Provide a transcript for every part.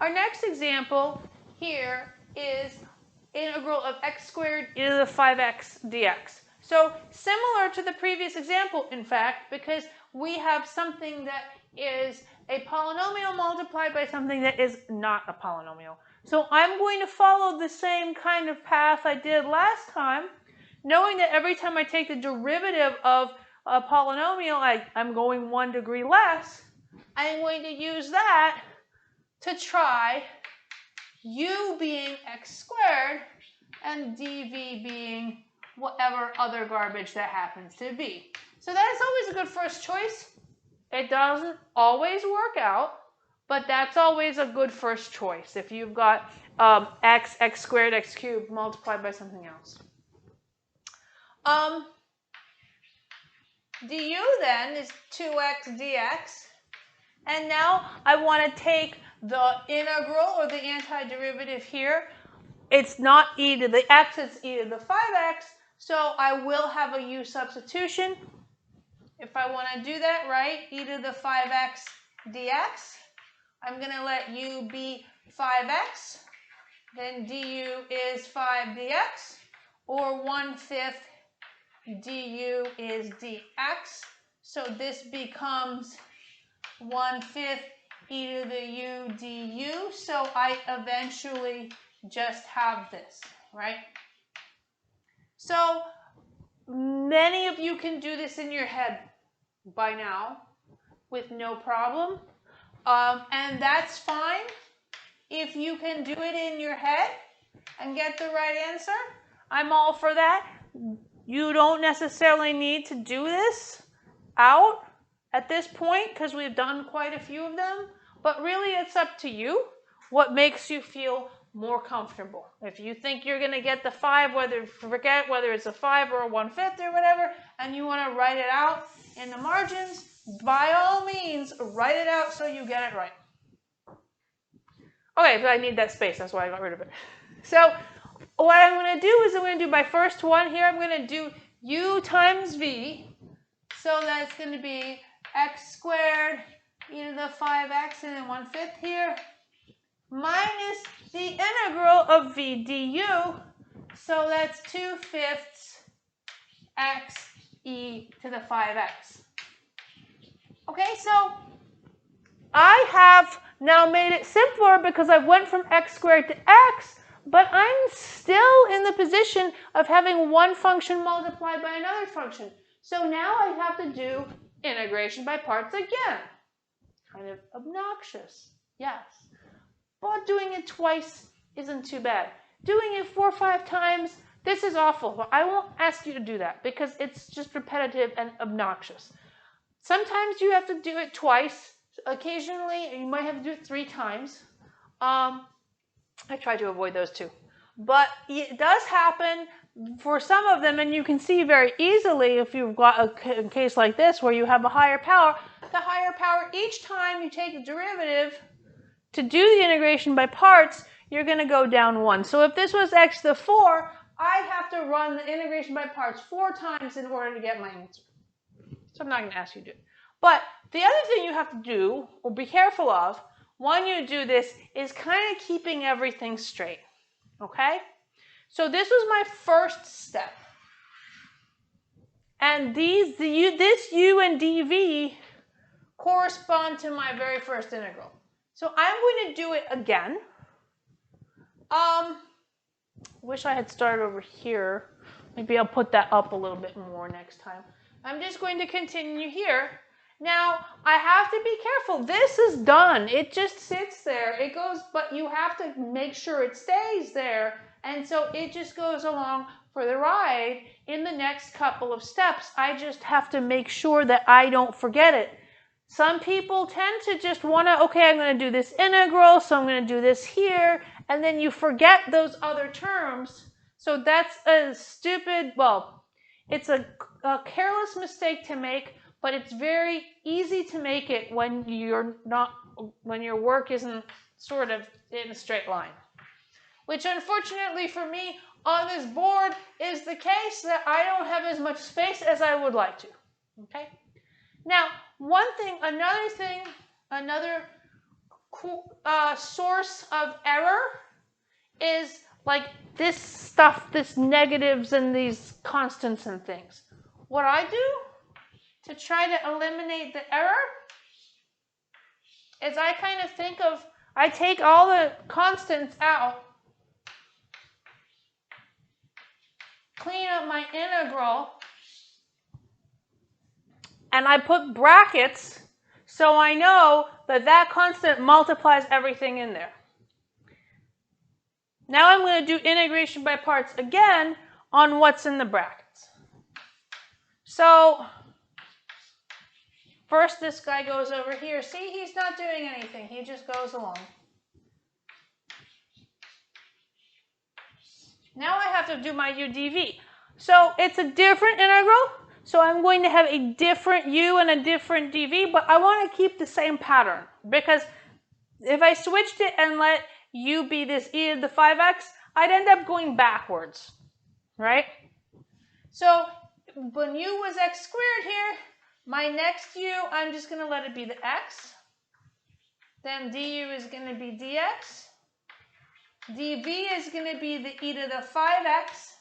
Our next example here is integral of x squared e to the 5x dx. So similar to the previous example, in fact, because we have something that is a polynomial multiplied by something that is not a polynomial. So I'm going to follow the same kind of path I did last time, knowing that every time I take the derivative of a polynomial, I'm going 1 degree less. I'm going to use that to try u being x squared and dv being whatever other garbage that happens to be. So that is always a good first choice. It doesn't always work out, but that's always a good first choice if you've got x squared, x cubed multiplied by something else. Du then is 2x dx. And now I want to take the integral or the antiderivative here. It's not e to the x, it's e to the 5x. So I will have a u substitution. If I want to do that, right, e to the 5x dx, I'm going to let u be 5x. Then du is 5 dx, or 1/5 du is dx. So this becomes 1/5 e to the u du. So I eventually just have this, right? So many of you can do this in your head by now with no problem. And that's fine. If you can do it in your head and get the right answer, I'm all for that. You don't necessarily need to do this out at this point because we've done quite a few of them. But really, it's up to you what makes you feel more comfortable. If you think you're going to get the 5, forget whether it's a 5 or a 1/5 or whatever, and you want to write it out in the margins, by all means, write it out so you get it right. Okay, but I need that space. That's why I got rid of it. So what I'm going to do is I'm going to do my first one here. I'm going to do u times v. So that's going to be x squared e to the 5x and then 1/5 here, minus the integral of v du. So that's 2/5 x e to the 5x. Okay, so I have now made it simpler because I went from x squared to x, but I'm still in the position of having one function multiplied by another function. So now I have to do integration by parts again. Kind of obnoxious, yes. But doing it twice isn't too bad. Doing it 4 or 5 times, this is awful. But I won't ask you to do that because it's just repetitive and obnoxious. Sometimes you have to do it twice. Occasionally, you might have to do it 3 times. I try to avoid those too. But it does happen for some of them, and you can see very easily if you've got a case like this where you have a higher power, the higher power, each time you take a derivative to do the integration by parts, you're going to go down 1. So if this was x to the 4, I have to run the integration by parts 4 times in order to get my answer. So I'm not going to ask you to do it. But the other thing you have to do, or be careful of, when you do this, is kind of keeping everything straight. Okay? So this was my first step. And this u and dv correspond to my very first integral. So I'm going to do it again. Wish I had started over here. Maybe I'll put that up a little bit more next time. I'm just going to continue here. Now, I have to be careful. This is done. It just sits there. It goes, but you have to make sure it stays there. And so it just goes along for the ride in the next couple of steps. I just have to make sure that I don't forget it. Some people tend to just want to, okay, I'm going to do this integral, so I'm going to do this here, and then you forget those other terms. So that's a stupid, well, it's a careless mistake to make, but it's very easy to make it when your work isn't sort of in a straight line. Which unfortunately for me on this board is the case that I don't have as much space as I would like to. Okay? Now, another source of error is like this stuff, this negatives and these constants and things. What I do to try to eliminate the error is I kind of think of, I take all the constants out, clean up my integral, and I put brackets so I know that that constant multiplies everything in there. Now I'm going to do integration by parts again on what's in the brackets. So first this guy goes over here. See, he's not doing anything. He just goes along. Now I have to do my UdV. So it's a different integral. So I'm going to have a different u and a different dv, but I want to keep the same pattern, because if I switched it and let u be this e to the 5x, I'd end up going backwards, right? So when u was x squared here, my next u, I'm just going to let it be the x. Then du is going to be dx. dv is going to be the e to the 5x.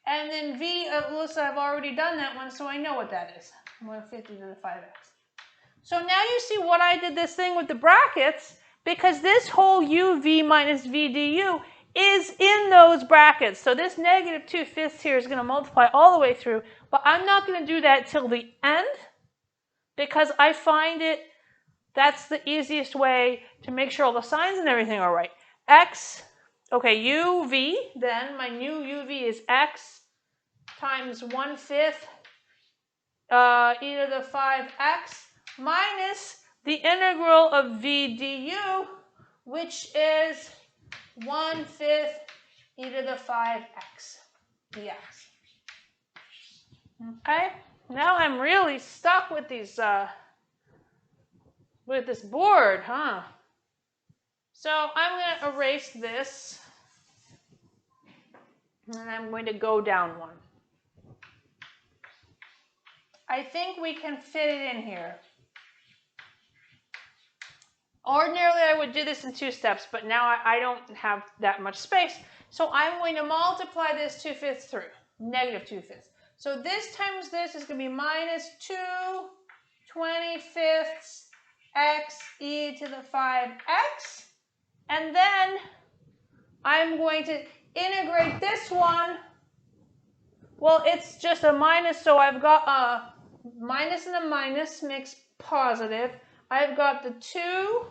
And then v, listen, I've already done that one, so I know what that is. 150 to the 5x. So now you see what I did this thing with the brackets, because this whole uv minus v du is in those brackets. So this negative 2/5 here is going to multiply all the way through, but I'm not going to do that till the end, because I find it, that's the easiest way to make sure all the signs and everything are right. X, okay, uv, then my new uv is x times 1/5 e to the 5x minus the integral of v du, which is 1/5 e to the 5x dx. Okay, now I'm really stuck with these with this board, huh? So I'm going to erase this, and I'm going to go down one. I think we can fit it in here. Ordinarily, I would do this in 2 steps, but now I don't have that much space. So I'm going to multiply this 2/5 through, negative 2/5. So this times this is going to be minus 2/25 x e to the 5x. And then I'm going to integrate this one. Well, it's just a minus, so I've got a minus and a minus makes positive. I've got the 2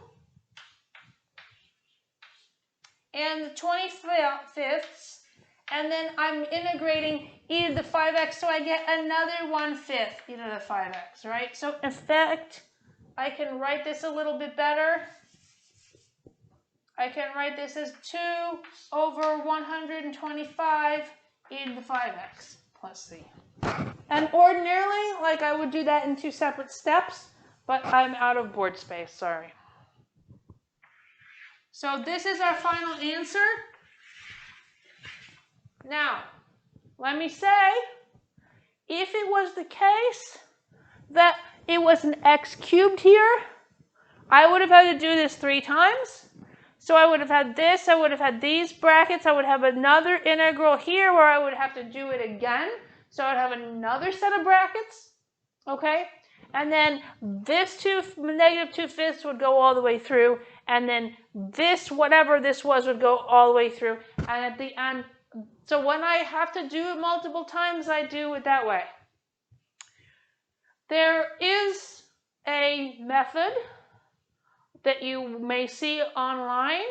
and the 25ths, and then I'm integrating e to the 5x, so I get another 1/5 e to the 5x, right? So in fact, I can write this a little bit better. I can write this as 2 over 125 e to the 5x plus c. And ordinarily, like, I would do that in 2 separate steps, but I'm out of board space, sorry. So this is our final answer. Now, let me say, if it was the case that it was an x cubed here, I would have had to do this 3 times. So I would have had this, I would have had these brackets, I would have another integral here where I would have to do it again. So I would have another set of brackets, okay? And then this negative 2/5 would go all the way through, and then this, whatever this was, would go all the way through. And at the end, so when I have to do it multiple times, I do it that way. There is a method that you may see online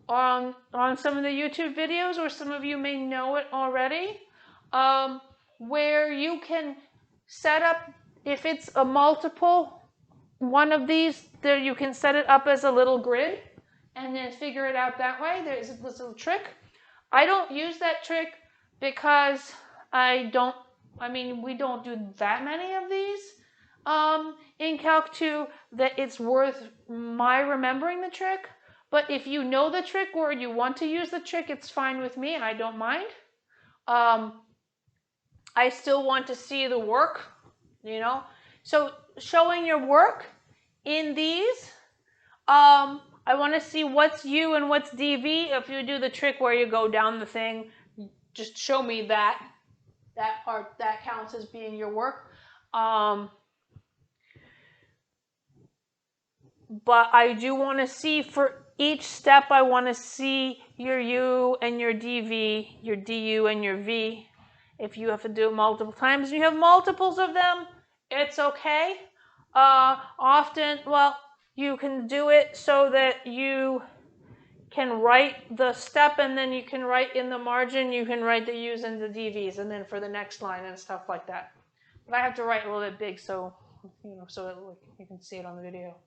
or on some of the YouTube videos, or some of you may know it already, where you can set up, if it's a multiple one of these, there you can set it up as a little grid and then figure it out that way. There's this little trick. I don't use that trick because we don't do that many of these in Calc 2 that it's worth my remembering the trick. But if you know the trick or you want to use the trick, it's fine with me and I don't mind. I still want to see the work, you know. So showing your work in these, I want to see what's U and what's dV. If you do the trick where you go down the thing, just show me that part that counts as being your work. But I do want to see for each step, I want to see your U and your dV, your du and your v. If you have to do it multiple times and you have multiples of them, it's okay. Often, well, you can do it so that you can write the step, and then you can write in the margin, you can write the u's and the dv's, and then for the next line and stuff like that. But I have to write a little bit big so, so that you can see it on the video.